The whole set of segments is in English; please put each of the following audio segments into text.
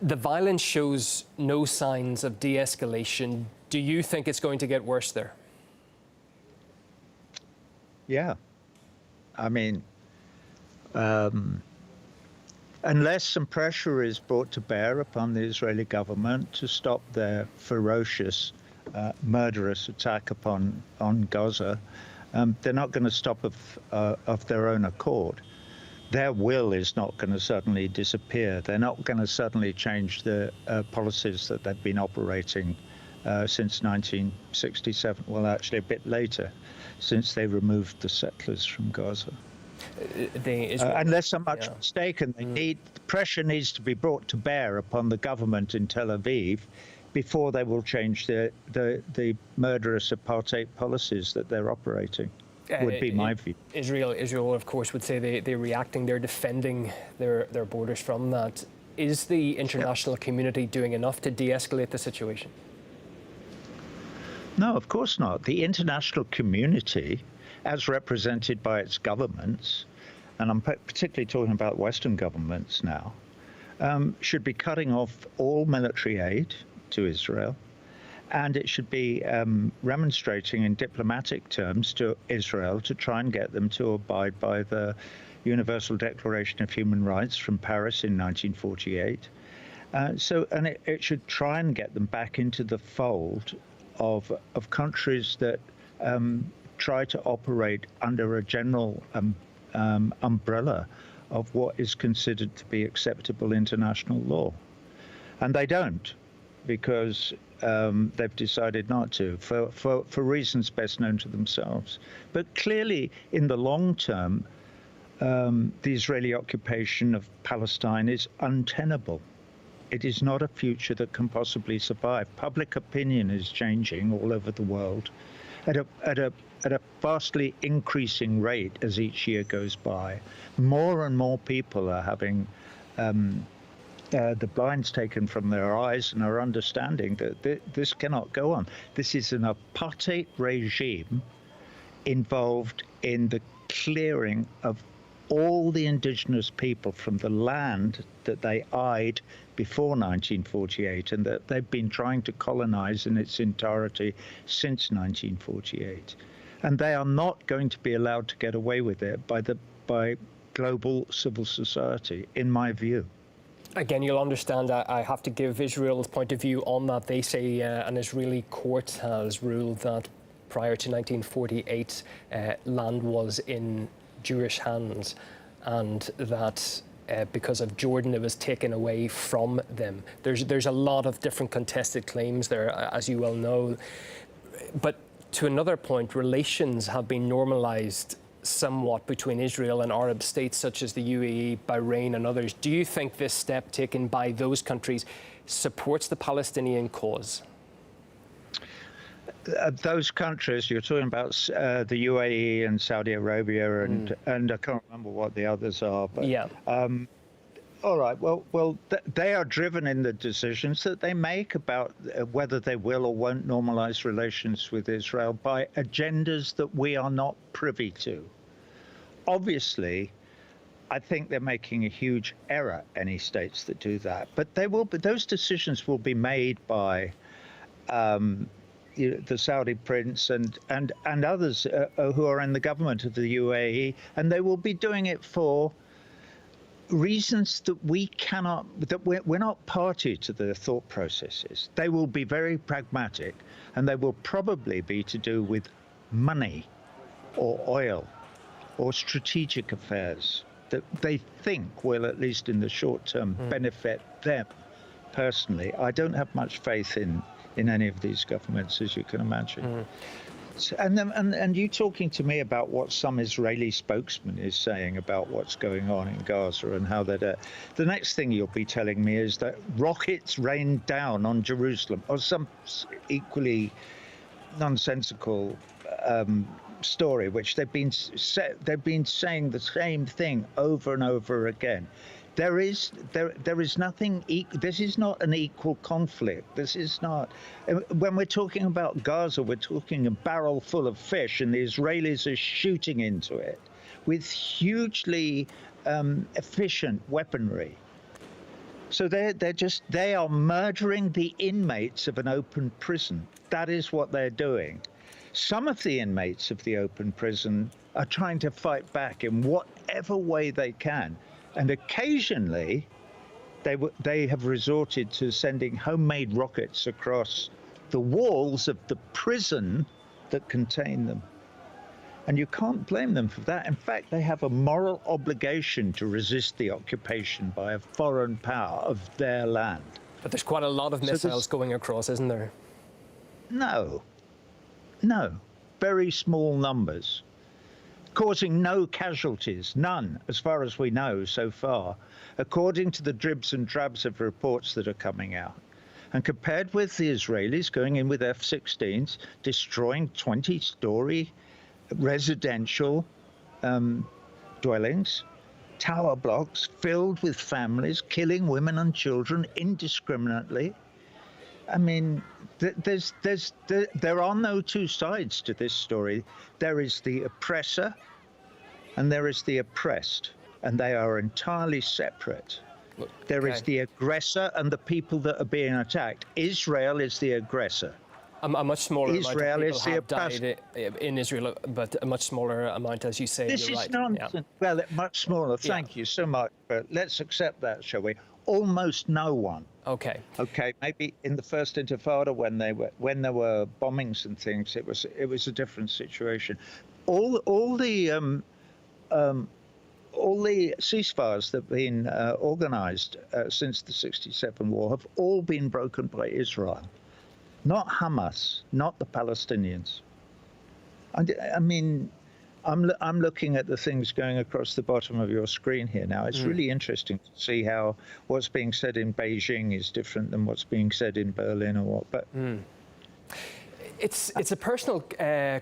The violence shows no signs of de-escalation. Do you think it's going to get worse there? Yeah. I mean, unless some pressure is brought to bear upon the Israeli government to stop their ferocious, murderous attack on Gaza, they're not going to stop of their own accord. Their will is not going to suddenly disappear. They're not going to suddenly change the policies that they've been operating since 1967. Well, actually, a bit later, since they removed the settlers from Gaza. Unless I'm much mistaken, pressure needs to be brought to bear upon the government in Tel Aviv before they will change the murderous apartheid policies that they're operating. Would be my view. Israel, of course, would say they're reacting, they're defending their borders from that. Is the international community doing enough to de-escalate the situation? No, of course not. The international community, as represented by its governments, and I'm particularly talking about Western governments now, should be cutting off all military aid to Israel. And it should be remonstrating in diplomatic terms to Israel to try and get them to abide by the Universal Declaration of Human Rights from Paris in 1948. And it should try and get them back into the fold of countries that try to operate under a general umbrella of what is considered to be acceptable international law. And they don't, because they've decided not to, for reasons best known to themselves. But clearly, in the long term, the Israeli occupation of Palestine is untenable. It is not a future that can possibly survive. Public opinion is changing all over the world at a vastly increasing rate as each year goes by. More and more people are having the blinds taken from their eyes and are understanding that this cannot go on. This is an apartheid regime involved in the clearing of all the indigenous people from the land that they eyed before 1948 and that they've been trying to colonize in its entirety since 1948. And they are not going to be allowed to get away with it by global civil society, in my view. Again, you'll understand that I have to give Israel's point of view on that. They say an Israeli court has ruled that prior to 1948, land was in Jewish hands, and that because of Jordan, it was taken away from them. There's a lot of different contested claims there, as you well know. But to another point, relations have been normalized somewhat between Israel and Arab states such as the UAE, Bahrain and others. Do you think this step taken by those countries supports the Palestinian cause? Those countries, you're talking about the UAE and Saudi Arabia and I can't remember what the others are. But, yeah. All right. Well, they are driven in the decisions that they make about whether they will or won't normalize relations with Israel by agendas that we are not privy to. Obviously, I think they're making a huge error, any states that do that. But those decisions will be made by the Saudi prince and others who are in the government of the UAE, and they will be doing it for reasons that we're not party to their thought processes. They will be very pragmatic, and they will probably be to do with money or oil or strategic affairs that they think will, at least in the short term, benefit them personally. I don't have much faith in any of these governments, as you can imagine. And you talking to me about what some Israeli spokesman is saying about what's going on in Gaza and how that the next thing you'll be telling me is that rockets rained down on Jerusalem, or some equally nonsensical story, which they've been saying the same thing over and over again. There is nothing. This is not an equal conflict. This is not. When we're talking about Gaza, we're talking a barrel full of fish, and the Israelis are shooting into it with hugely efficient weaponry. So they are murdering the inmates of an open prison. That is what they're doing. Some of the inmates of the open prison are trying to fight back in whatever way they can. And occasionally they have resorted to sending homemade rockets across the walls of the prison that contain them. And you can't blame them for that. In fact, they have a moral obligation to resist the occupation by a foreign power of their land. But there's quite a lot of missiles going across, isn't there? No, very small numbers, causing no casualties, none, as far as we know so far, according to the dribs and drabs of reports that are coming out. And compared with the Israelis going in with F-16s, destroying 20-story residential dwellings, tower blocks filled with families, killing women and children indiscriminately. I mean, there are no two sides to this story. There is the oppressor and there is the oppressed, and they are entirely separate. There is the aggressor and the people that are being attacked. Israel is the aggressor. A much smaller Israel amount of is people the have died in Israel, but a much smaller amount, as you say. This you're is right. nonsense. Yeah. Well, much smaller. Thank you so much. But let's accept that, shall we? Almost no one. Okay. Okay, maybe in the first Intifada when there were bombings and things, it was a different situation. All the ceasefires that have been organised since the '67 war have all been broken by Israel. Not Hamas, not the Palestinians. I mean, I'm looking at the things going across the bottom of your screen here now. It's really interesting to see how what's being said in Beijing is different than what's being said in Berlin or what. But it's a personal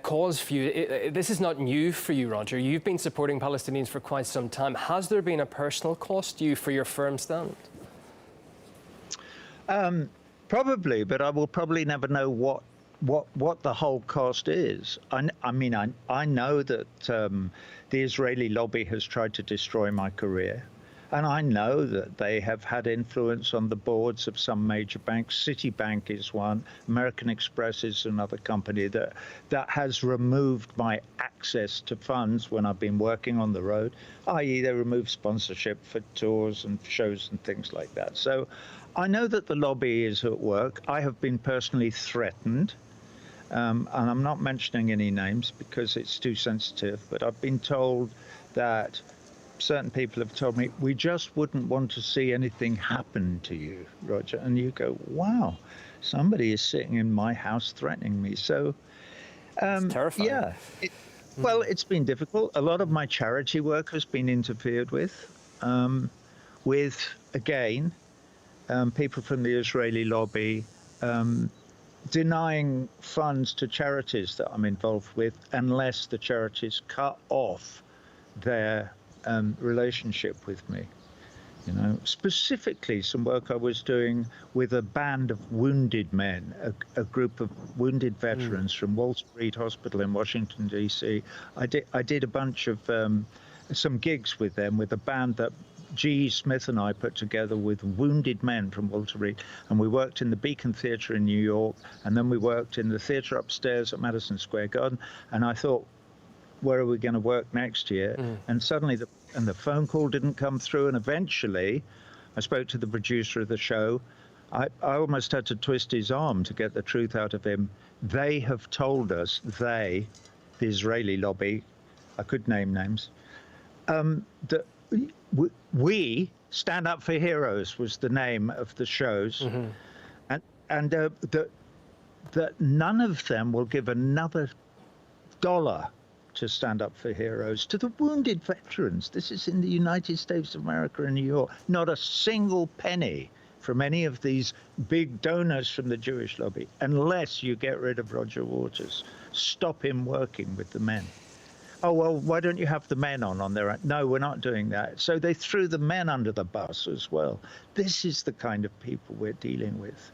cause for you. This is not new for you, Roger. You've been supporting Palestinians for quite some time. Has there been a personal cost to you for your firm stand? Probably, but I will probably never know what the whole cost is. I mean, I know that the Israeli lobby has tried to destroy my career. And I know that they have had influence on the boards of some major banks. Citibank is one. American Express is another company that has removed my access to funds when I've been working on the road, i.e. they remove sponsorship for tours and shows and things like that. So I know that the lobby is at work. I have been personally threatened. And I'm not mentioning any names because it's too sensitive, but I've been told that certain people have told me, we just wouldn't want to see anything happen to you, Roger. And you go, wow, somebody is sitting in my house threatening me. So, it's terrifying. Yeah, well, it's been difficult. A lot of my charity work has been interfered with again, people from the Israeli lobby denying funds to charities that I'm involved with unless the charities cut off their relationship with me. You know, specifically some work I was doing with a band of wounded men, a group of wounded veterans from Walter Reed Hospital in Washington, D.C. I did a bunch of some gigs with them, with a band that G. Smith and I put together with wounded men from Walter Reed, and we worked in the Beacon Theatre in New York, and then we worked in the theatre upstairs at Madison Square Garden, and I thought, where are we going to work next year? And suddenly the phone call didn't come through, and eventually I spoke to the producer of the show. I almost had to twist his arm to get the truth out of him. They have told us, the Israeli lobby, I could name names, that we Stand Up for Heroes was the name of the shows, and that none of them will give another dollar to Stand Up for Heroes, to the wounded veterans. This is in the United States of America and New York. Not a single penny from any of these big donors from the Jewish lobby, unless you get rid of Roger Waters. Stop him working with the men. Oh, well, why don't you have the men on their own? No, we're not doing that. So they threw the men under the bus as well. This is the kind of people we're dealing with.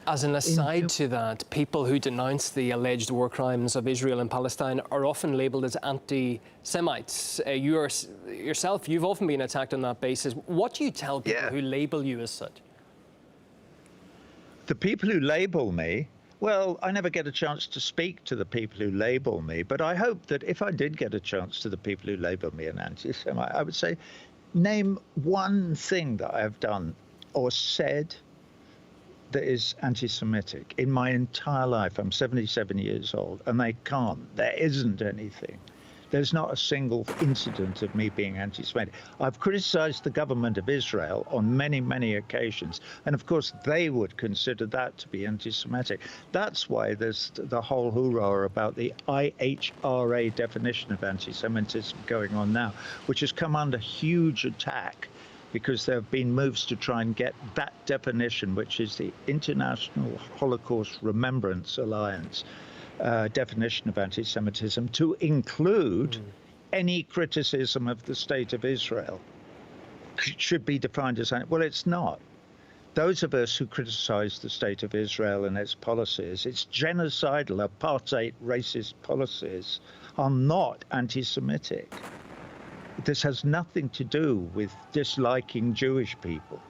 As an aside to that, people who denounce the alleged war crimes of Israel and Palestine are often labelled as anti-Semites. Yourself, you've often been attacked on that basis. What do you tell people who label you as such? The people who label me, well, I never get a chance to speak to the people who label me, but I hope that if I did get a chance to the people who label me an anti-Semite, I would say, name one thing that I have done or said that is anti-Semitic in my entire life. I'm 77 years old, and they can't. There isn't anything. There's not a single incident of me being anti-Semitic. I've criticized the government of Israel on many, many occasions, and of course they would consider that to be anti-Semitic. That's why there's the whole hoorah about the IHRA definition of anti-Semitism going on now, which has come under huge attack, because there have been moves to try and get that definition, which is the International Holocaust Remembrance Alliance definition of anti-Semitism, to include any criticism of the state of Israel. Should be defined as, well, it's not. Those of us who criticize the state of Israel and its policies, its genocidal, apartheid, racist policies, are not anti-Semitic. This has nothing to do with disliking Jewish people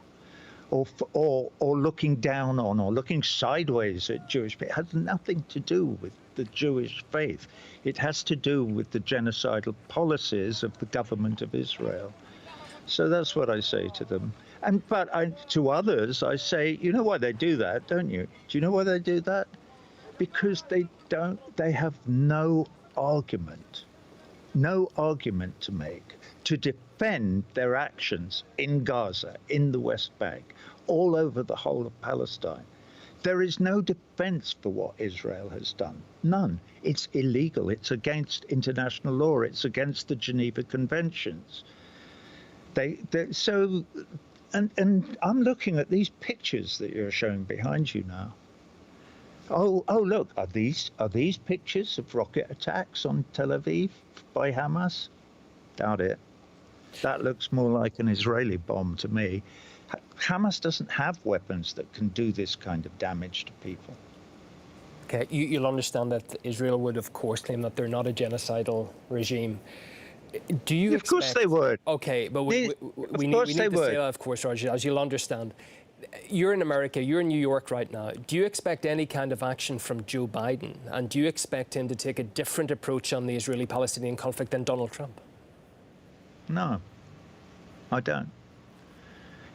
or looking down on or looking sideways at Jewish people. It has nothing to do with the Jewish faith. It has to do with the genocidal policies of the government of Israel. So that's what I say to them. But to others, I say, you know why they do that, don't you? Do you know why they do that? Because they have no argument to make to defend their actions in Gaza, in the West Bank, all over the whole of Palestine. There is no defense for what Israel has done. None. It's illegal. It's against international law. It's against the Geneva Conventions. And I'm looking at these pictures that you're showing behind you now. Oh, look, are these pictures of rocket attacks on Tel Aviv by Hamas? Doubt it. That looks more like an Israeli bomb to me. Hamas doesn't have weapons that can do this kind of damage to people. Okay, you'll understand that Israel would, of course, claim that they're not a genocidal regime. Do you expect... Of course they would. Okay, but we need to say that, of course, Roger, as you'll understand. You're in America, you're in New York right now. Do you expect any kind of action from Joe Biden? And do you expect him to take a different approach on the Israeli-Palestinian conflict than Donald Trump? No, I don't.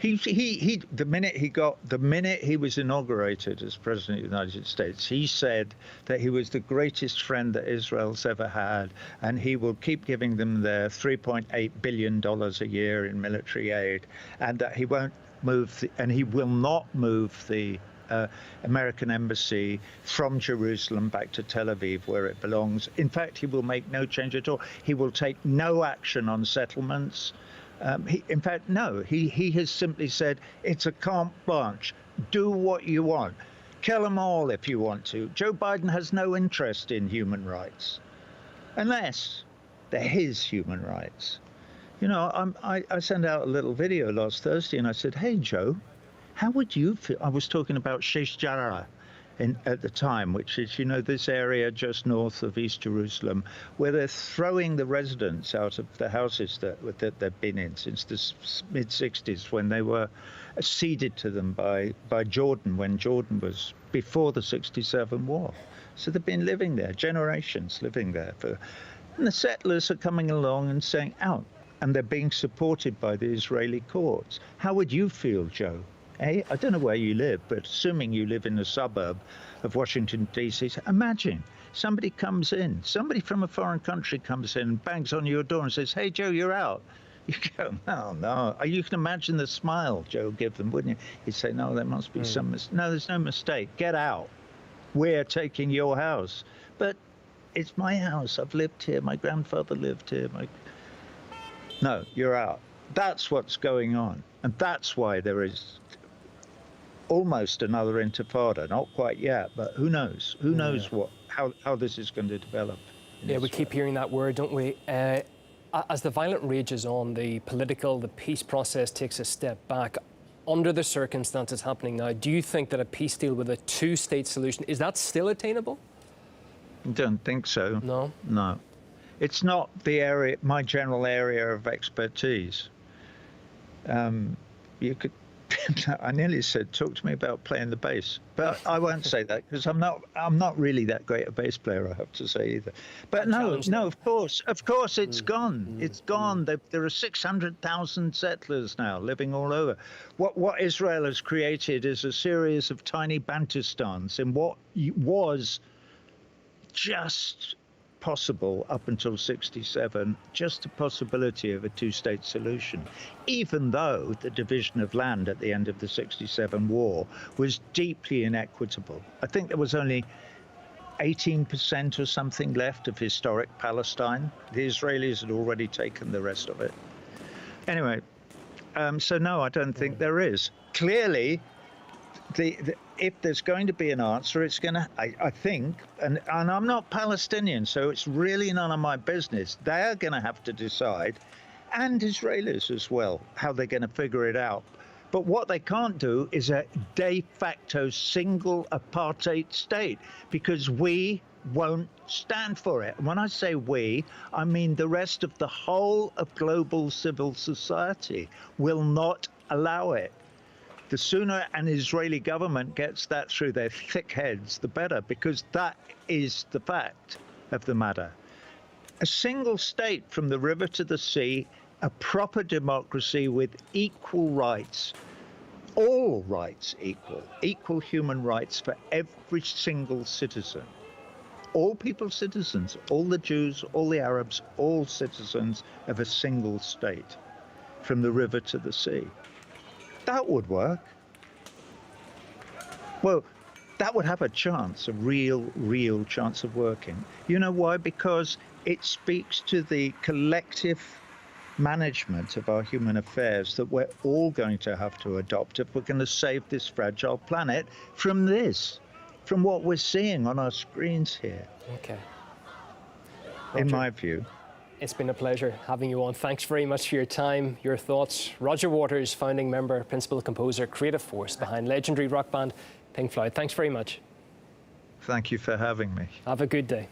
The minute he was inaugurated as President of the United States, he said that he was the greatest friend that Israel's ever had, and he will keep giving them their $3.8 billion a year in military aid, and that he won't move, and he will not move the American embassy from Jerusalem back to Tel Aviv, where it belongs. In fact, he will make no change at all. He will take no action on settlements. In fact, no, he has simply said, it's a carte blanche. Do what you want. Kill them all if you want to. Joe Biden has no interest in human rights, unless they're his human rights. You know, I sent out a little video last Thursday, and I said, hey, Joe, how would you feel? I was talking about Sheikh Jarrah at the time, which is, you know, this area just north of East Jerusalem, where they're throwing the residents out of the houses that they've been in since the mid-'60s, when they were ceded to them by Jordan, when Jordan was before the '67 war. So they've been living there, generations living there. And the settlers are coming along and saying, out. And they're being supported by the Israeli courts. How would you feel, Joe? I don't know where you live, but assuming you live in a suburb of Washington, D.C., imagine somebody comes in, somebody from a foreign country comes in and bangs on your door and says, hey, Joe, you're out. You go, oh, no. You can imagine the smile Joe would give them, wouldn't you? He'd say, no, there must be some mistake. No, there's no mistake. Get out. We're taking your house. But it's my house. I've lived here. My grandfather lived here. No, you're out. That's what's going on. And that's why there is almost another intifada. Not quite yet, but who knows? Who knows how this is going to develop? Yeah, we keep hearing that word, don't we? As the violence rages on, the peace process takes a step back. under the circumstances happening now, do you think that a peace deal with a two-state solution, is that still attainable? I don't think so. No? No. It's not the area, my general area of expertise. You could, I nearly said, talk to me about playing the bass, but I won't say that because I'm not really that great a bass player, I have to say either. But no, of course, it's gone. It's gone. There are 600,000 settlers now living all over. What Israel has created is a series of tiny Bantustans in what was just possible up until 67, just a possibility of a two-state solution, even though the division of land at the end of the 67 war was deeply inequitable. I think there was only 18% or something left of historic Palestine. The Israelis had already taken the rest of it. Anyway, so no, I don't think there is. Clearly, if there's going to be an answer, it's going to, I think, and I'm not Palestinian, so it's really none of my business. They're going to have to decide, and Israelis as well, how they're going to figure it out. But what they can't do is a de facto single apartheid state, because we won't stand for it. And when I say we, I mean the rest of the whole of global civil society will not allow it. The sooner an Israeli government gets that through their thick heads, the better, because that is the fact of the matter. A single state from the river to the sea, a proper democracy with equal rights, all rights equal human rights for every single citizen. All people citizens, all the Jews, all the Arabs, all citizens of a single state from the river to the sea. That would work. Well, that would have a chance, a real chance of working. You know why? Because it speaks to the collective management of our human affairs that we're all going to have to adopt if we're going to save this fragile planet from what we're seeing on our screens here. Okay. In Roger, my view. it's been a pleasure having you on. Thanks very much for your time, your thoughts. Roger Waters, founding member, principal composer, creative force behind legendary rock band Pink Floyd. Thanks very much. Thank you for having me. Have a good day.